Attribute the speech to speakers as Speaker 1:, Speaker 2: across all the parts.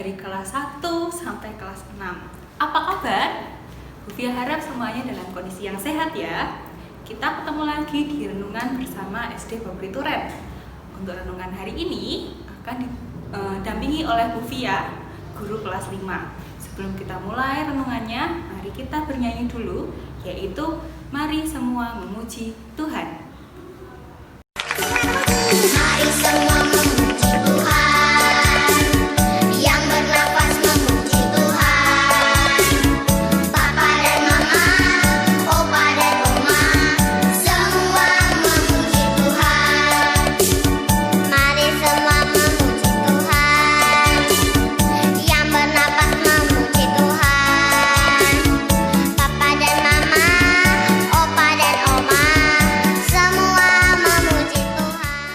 Speaker 1: dari kelas 1 sampai kelas 6. Apa kabar? Bufia harap semuanya dalam kondisi yang sehat ya. Kita ketemu lagi di renungan bersama SD Babri Turen. Untuk renungan hari ini akan didampingi oleh Bufia, guru kelas 5. Sebelum kita mulai renungannya, mari kita bernyanyi dulu, yaitu mari semua memuji Tuhan.
Speaker 2: Mari semua memuji Tuhan, yang bernafas memuji Tuhan. Papa dan mama, opa dan oma, semua memuji Tuhan. Mari semua memuji Tuhan, yang bernafas memuji Tuhan. Papa dan mama, opa dan oma, semua memuji Tuhan.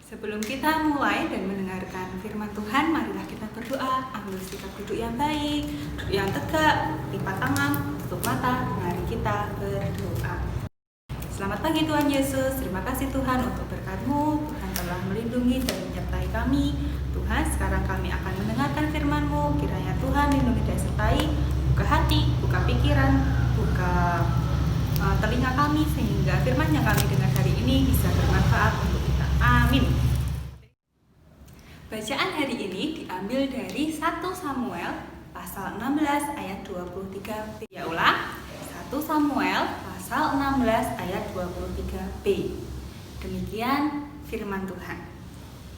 Speaker 1: Sebelum kita mulai dan mendengarkan firman Tuhan, marilah kita berdoa. Ambil sikap duduk yang baik, duduk yang tegak, lipat tangan, tutup mata. Mari kita berdoa. Selamat pagi Tuhan Yesus, terima kasih Tuhan untuk berkat-Mu. Tuhan telah melindungi dan menyertai kami. Tuhan, sekarang kami akan mendengarkan firman-Mu. Kiranya Tuhan lindungi dan sertai, buka hati, buka pikiran, buka telinga kami, sehingga firman yang kami dengar hari ini bisa bermanfaat untuk kita. Amin. Bacaan hari ini diambil dari 1 Samuel pasal 16 ayat 23b. Ya ulang, 1 Samuel pasal 16 ayat 23b. Demikian firman Tuhan.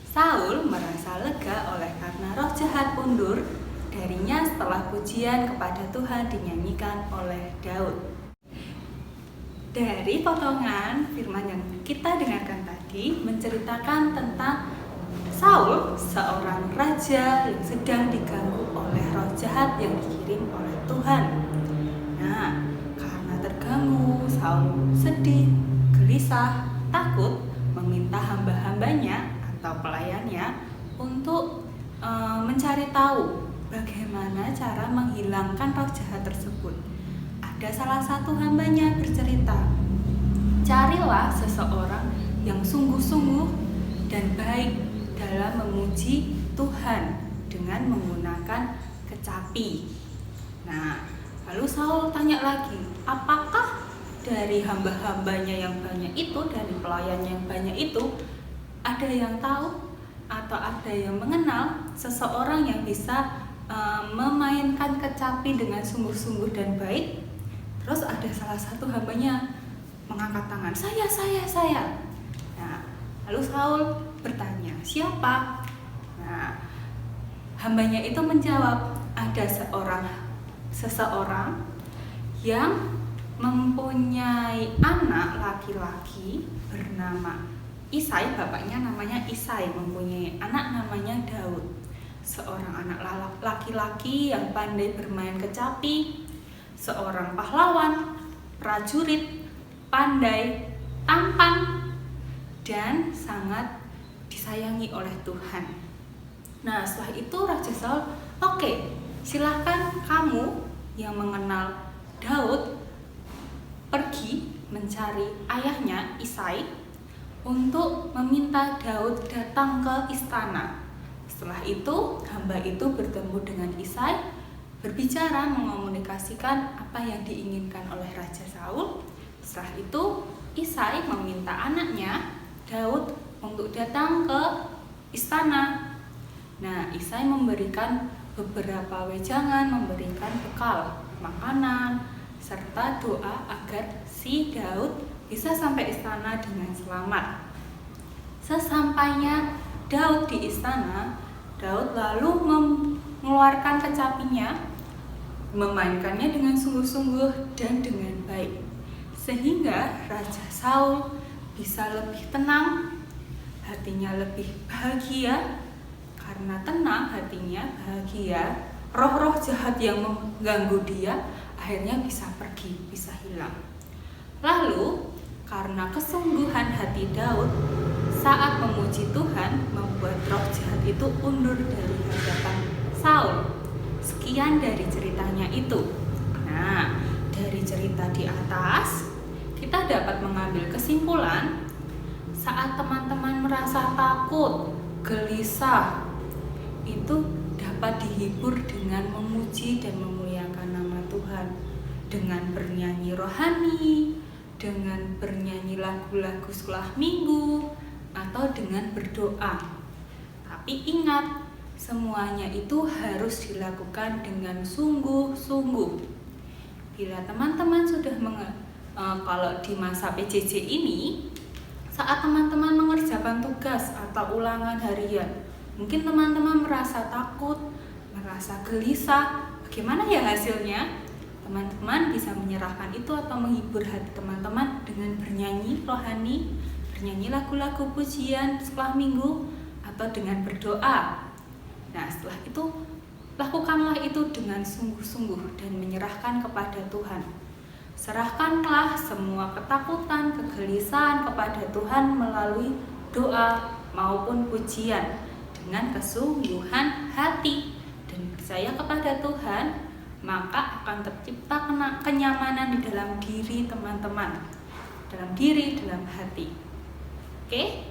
Speaker 1: Saul merasa lega oleh karena roh jahat undur darinya setelah pujian kepada Tuhan dinyanyikan oleh Daud. Dari potongan firman yang kita dengarkan tadi menceritakan tentang Saul, seorang raja yang sedang diganggu oleh roh jahat yang dikirim oleh Tuhan. Nah, karena terganggu, Saul sedih, gelisah, takut, meminta hamba-hambanya atau pelayannya untuk mencari tahu bagaimana cara menghilangkan roh jahat tersebut. Ada salah satu hambanya bercerita, carilah seseorang yang sungguh-sungguh dan baik dalam memuji Tuhan dengan menggunakan kecapi. Nah, lalu Saul tanya lagi, apakah dari hamba-hambanya yang banyak itu, dari pelayannya yang banyak itu, ada yang tahu atau ada yang mengenal seseorang yang bisa memainkan kecapi dengan sungguh-sungguh dan baik? Terus ada salah satu hambanya mengangkat tangan, saya. Nah, lalu Saul bertanya, siapa? Nah, hambanya itu menjawab, ada seseorang yang mempunyai anak laki-laki bernama Isai, bapaknya namanya Isai, mempunyai anak namanya Daud. Seorang anak laki-laki yang pandai bermain kecapi, seorang pahlawan, prajurit, pandai, tampan, dan sangat disayangi oleh Tuhan. Nah, setelah itu Raja Saul, oke, silahkan kamu yang mengenal Daud pergi mencari ayahnya Isai untuk meminta Daud datang ke istana. Setelah itu, hamba itu bertemu dengan Isai, berbicara, mengomunikasikan apa yang diinginkan oleh Raja Saul. Setelah itu, Isai meminta anaknya Daud untuk datang ke istana. Nah, Isai memberikan beberapa wejangan, memberikan bekal, makanan, serta doa agar si Daud bisa sampai istana dengan selamat. Sesampainya Daud di istana, Daud lalu mengeluarkan kecapinya, memainkannya dengan sungguh-sungguh dan dengan baik, sehingga Raja Saul bisa lebih tenang, hatinya lebih bahagia. Karena tenang hatinya, bahagia, roh-roh jahat yang mengganggu dia akhirnya bisa pergi, bisa hilang. Lalu, karena kesungguhan hati Daud saat memuji Tuhan, membuat roh jahat itu undur dari hadapan Saul. Sekian dari ceritanya itu. Nah, dari cerita di atas, kita dapat mengambil kesimpulan saat teman-teman merasa takut, gelisah, itu dapat dihibur dengan memuji dan memuliakan nama Tuhan, dengan bernyanyi rohani, dengan bernyanyi lagu-lagu sekolah minggu, atau dengan berdoa. Tapi ingat, semuanya itu harus dilakukan dengan sungguh-sungguh. Bila teman-teman sudah kalau di masa PJJ ini, saat teman-teman mengerjakan tugas atau ulangan harian, mungkin teman-teman merasa takut, merasa gelisah. Bagaimana ya hasilnya? Teman-teman bisa menyerahkan itu atau menghibur hati teman-teman dengan bernyanyi rohani, bernyanyi lagu-lagu pujian sekolah minggu, atau dengan berdoa. Nah, setelah itu lakukanlah itu dengan sungguh-sungguh dan menyerahkan kepada Tuhan. Serahkanlah semua ketakutan, kegelisahan kepada Tuhan melalui doa maupun pujian dengan kesungguhan hati, dan percaya kepada Tuhan, maka akan tercipta kenyamanan di dalam diri teman-teman, dalam hati. Oke?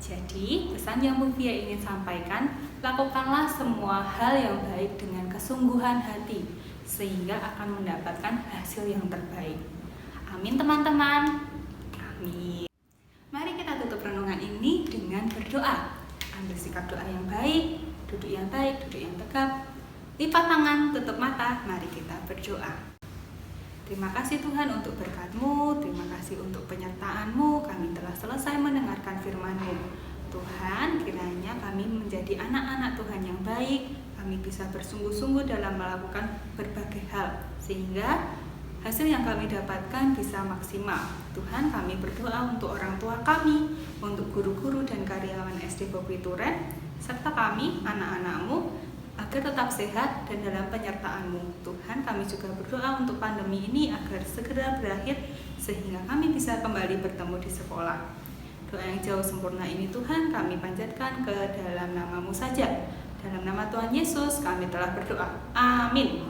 Speaker 1: Jadi, pesan yang Bu Fia ingin sampaikan, lakukanlah semua hal yang baik dengan kesungguhan hati, sehingga akan mendapatkan hasil yang terbaik. Amin teman-teman. Amin. Mari kita tutup renungan ini dengan berdoa. Ambil sikap doa yang baik, duduk yang baik, duduk yang tegap, lipat tangan, tutup mata, mari kita berdoa. Terima kasih Tuhan untuk berkat-Mu, terima kasih untuk penyertaan-Mu, kami telah selesai mendengarkan firman-Mu. Tuhan, kiranya kami menjadi anak-anak Tuhan yang baik, kami bisa bersungguh-sungguh dalam melakukan berbagai hal, sehingga hasil yang kami dapatkan bisa maksimal. Tuhan, kami berdoa untuk orang tua kami, untuk guru-guru dan karyawan SD Bobi Turen, serta kami, anak-anak-Mu, agar tetap sehat dan dalam penyertaan-Mu. Tuhan, kami juga berdoa untuk pandemi ini agar segera berakhir, sehingga kami bisa kembali bertemu di sekolah. Doa yang jauh sempurna ini Tuhan kami panjatkan ke dalam nama-Mu saja. Dalam nama Tuhan Yesus kami telah berdoa. Amin.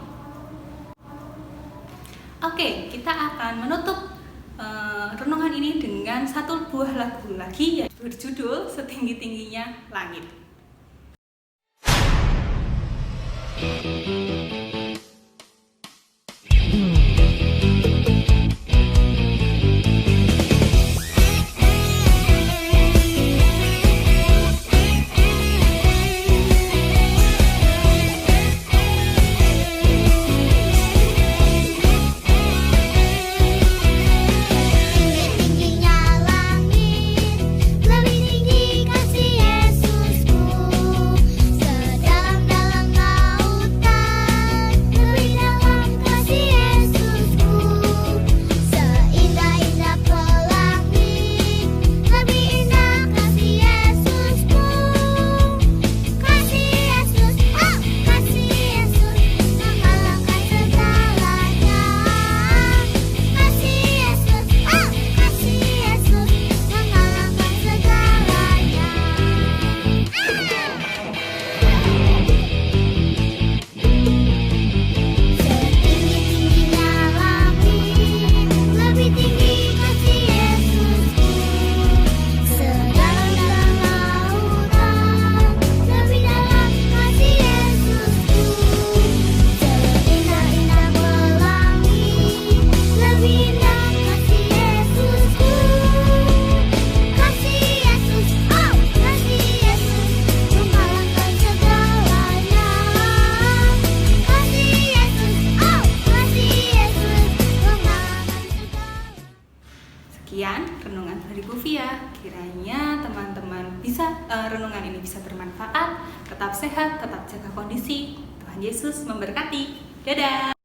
Speaker 1: Oke, kita akan menutup renungan ini dengan satu buah lagu lagi, yaitu berjudul Setinggi-tingginya Langit. Sekian renungan dari Bu Fia. Kiranya teman-teman renungan ini bisa bermanfaat. Tetap sehat, tetap jaga kondisi. Tuhan Yesus memberkati. Dadah.